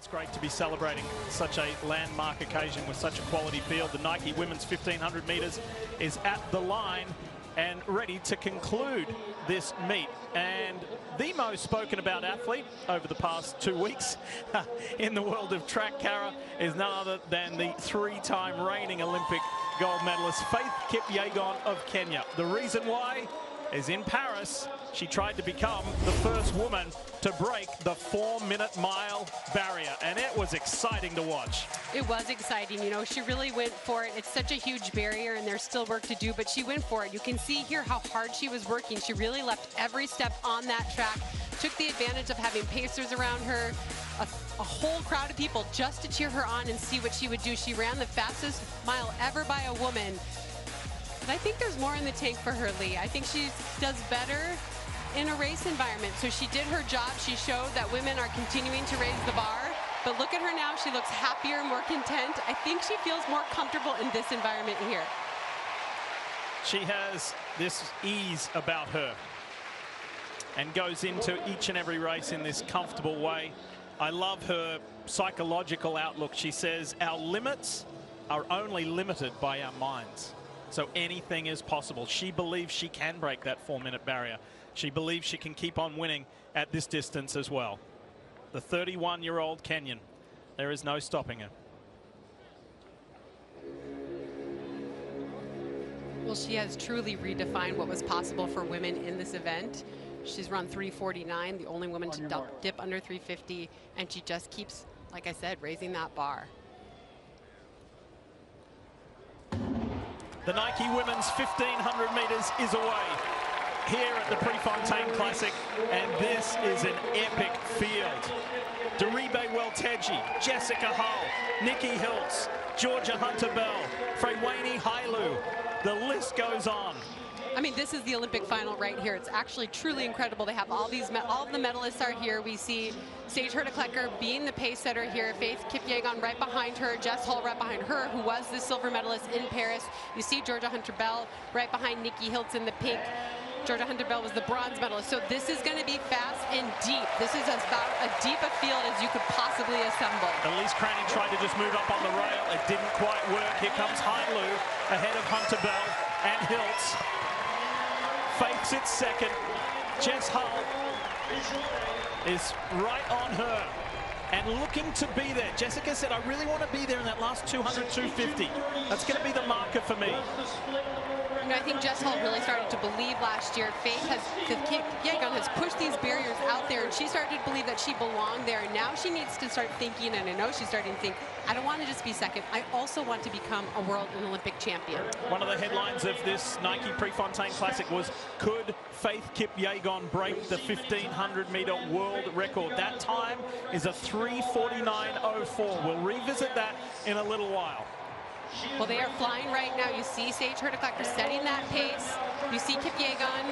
it's great to be celebrating such a landmark occasion with such a quality field. The Nike women's 1500 meters is at the line and ready to conclude this meet. And the most spoken about athlete over the past 2 weeks in the world of track, Kara, is none other than the three-time reigning Olympic gold medalist, Faith Kipyegon of Kenya. The reason why is in Paris, she tried to become the first woman to break the 4-minute mile barrier, and it was exciting to watch. It was exciting, you know, she really went for it. It's such a huge barrier and there's still work to do, but she went for it. You can see here how hard she was working. She really left every step on that track, took the advantage of having pacers around her, a whole crowd of people just to cheer her on and see what she would do. She ran the fastest mile ever by a woman. But I think there's more in the tank for her, Lee. I think she does better in a race environment. So she did her job. She showed that women are continuing to raise the bar. But look at her now. She looks happier, more content. I think she feels more comfortable in this environment here. She has this ease about her and goes into each and every race in this comfortable way. I love her psychological outlook. She says our limits are only limited by our minds. So anything is possible. She believes she can break that 4-minute barrier. She believes she can keep on winning at this distance as well. The 31-year-old Kenyan, there is no stopping her. Well, she has truly redefined what was possible for women in this event. She's run 3:49, the only woman to dip under 3:50, and she just keeps, like I said, raising that bar. The Nike women's 1500 meters is away here at the Prefontaine Classic, and this is an epic field. Deribe Welteji, Jessica Hull, Nikki Hiltz, Georgia Hunter-Bell, Freywani Hailu. The list goes on. I mean, this is the Olympic final right here. It's actually truly incredible. They have all of the medalists are here. We see Sage Hurtaklecker being the pace setter here. Faith Kipyegon right behind her. Jess Hull right behind her, who was the silver medalist in Paris. You see Georgia Hunter-Bell right behind Nikki Hiltz in the pink. Georgia Hunter-Bell was the bronze medalist. So this is going to be fast and deep. This is about as deep a field as you could possibly assemble. Elise Cranny tried to just move up on the rail. It didn't quite work. Here comes Hailu ahead of Hunter-Bell and Hiltz. Fakes it second. Jess Hull is right on her and looking to be there. Jessica said, I really want to be there in that last 200, 250. That's going to be the marker for me. You know, I think Jess Hull really started to believe last year. Kipyegon has pushed these barriers out there, and she started to believe that she belonged there. And now she needs to start thinking, and I know she's starting to think, I don't want to just be second. I also want to become a world and Olympic champion. One of the headlines of this Nike Prefontaine Classic was, could Faith Kipyegon break the 1500-meter world record? That time is a 3:49.04. We'll revisit that in a little while. Well, they are flying right now. You see Sage Hurtaklecker setting that pace. You see Kipyegon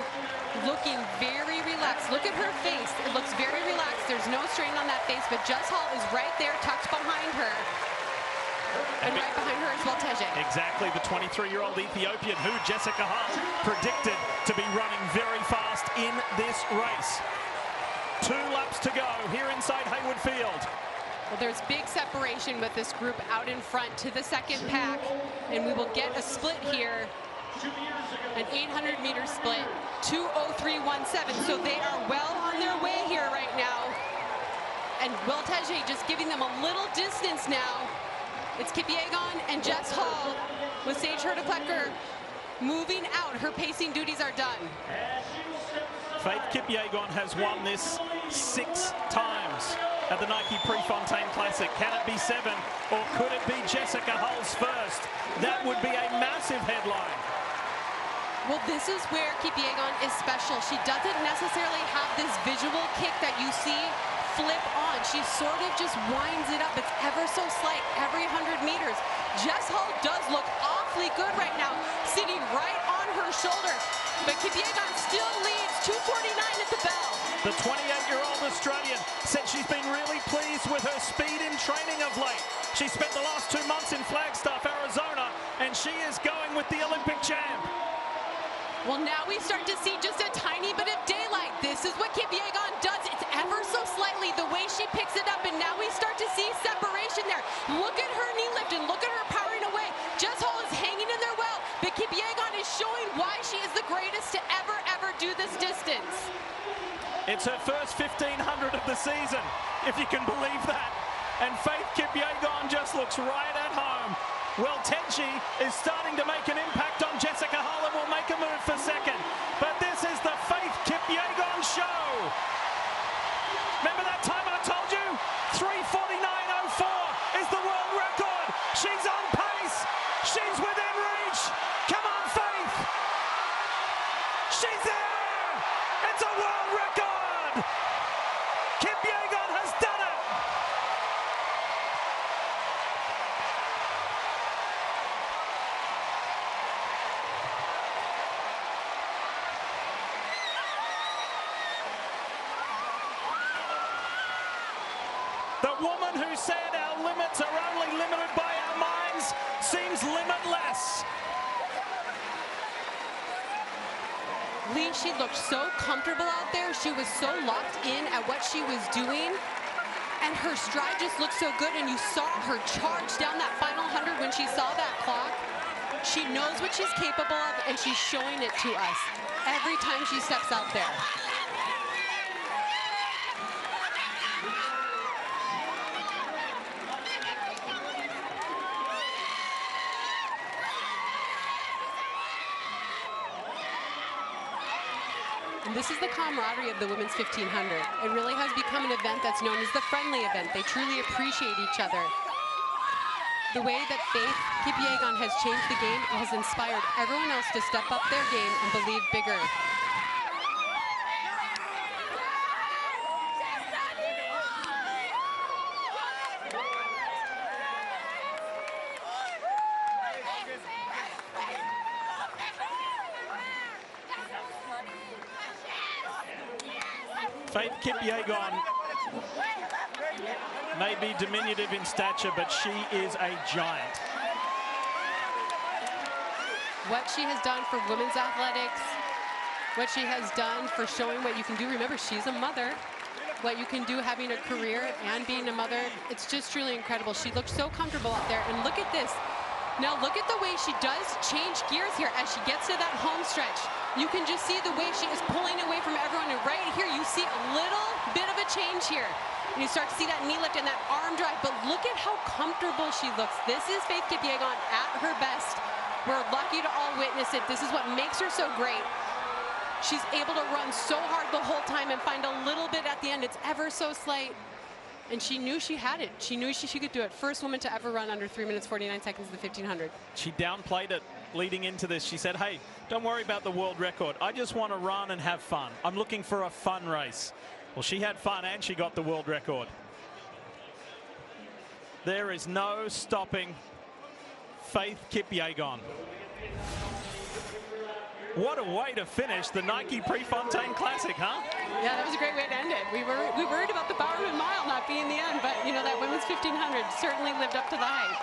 looking very relaxed. Look at her face. It looks very relaxed. There's no strain on that face, but Jess Hull is right there, tucked behind her. And right behind her is Welteji. Exactly, the 23-year-old Ethiopian who Jessica Hull predicted to be running very fast in this race. 2 laps to go here inside Hayward Field. Well, there's big separation with this group out in front to the second pack, and we will get a split here, an 800-meter split, 2:03.17. So they are well on their way here right now. And Welteji just giving them a little distance now. It's Kipyegon and Jess Hull with Sage Hurtaklecker moving out. Her pacing duties are done. Faith Kipyegon has won this 6 times at the Nike Prefontaine Classic. Can it be 7, or could it be Jessica Hull's first? That would be a massive headline. Well, this is where Kipyegon is special. She doesn't necessarily have this visual kick that you see flip on. She sort of just winds it up. It's ever so slight every 100 meters. Jess Hull does look awfully good right now, sitting right on her shoulder. But Kipyegon still leads, 2:49 at the bell. The 28-year-old Australian said she's been really pleased with her speed in training of late. She spent the last 2 months in Flagstaff, Arizona, and she is going with the Olympic champ. Well, now we start to see just a tiny bit of daylight. This is what Kipyegon does. It's ever so slightly the way she picks it up, and now we start to see It's her first 1500 of the season, if you can believe that. And Faith Kipyegon just looks right at home. Well, Tenchi is starting to make an impact on Jessica Hull and will make a move for second. But this is the Faith Kipyegon show. Remember that time I told you? 3:49.04 is the world record. She's on pace. She's within reach. Come on, Faith. She's there. It's a world record. Kipyegon has done it. The woman who said our limits are only limited by our minds seems limitless. Lee, she looked so comfortable out there. She was so locked in at what she was doing. And her stride just looked so good. And you saw her charge down that final 100 when she saw that clock. She knows what she's capable of, and she's showing it to us every time she steps out there. And this is the camaraderie of the women's 1500. It really has become an event that's known as the friendly event. They truly appreciate each other. The way that Faith Kipyegon has changed the game, it has inspired everyone else to step up their game and believe bigger. Faith Kipyegon may be diminutive in stature, but she is a giant. What she has done for women's athletics, what she has done for showing what you can do. Remember, she's a mother. What you can do having a career and being a mother, it's just truly incredible. She looks so comfortable out there. And look at this. Now look at the way she does change gears here as she gets to that home stretch. You can just see the way she is pulling away from everyone. And right here, you see a little bit of a change here. And you start to see that knee lift and that arm drive. But look at how comfortable she looks. This is Faith Kipyegon at her best. We're lucky to all witness it. This is what makes her so great. She's able to run so hard the whole time and find a little bit at the end. It's ever so slight. And she knew she had it. She knew she could do it. First woman to ever run under 3 minutes, 49 seconds in the 1500. She downplayed it leading into this. She said, hey, don't worry about the world record. I just want to run and have fun. I'm looking for a fun race. Well, she had fun and she got the world record. There is no stopping Faith Kipyegon. What a way to finish the Nike Prefontaine Classic, huh? Yeah, that was a great way to end it. We worried about the Bowerman Mile not being the end, but you know, that women's 1500 certainly lived up to the hype.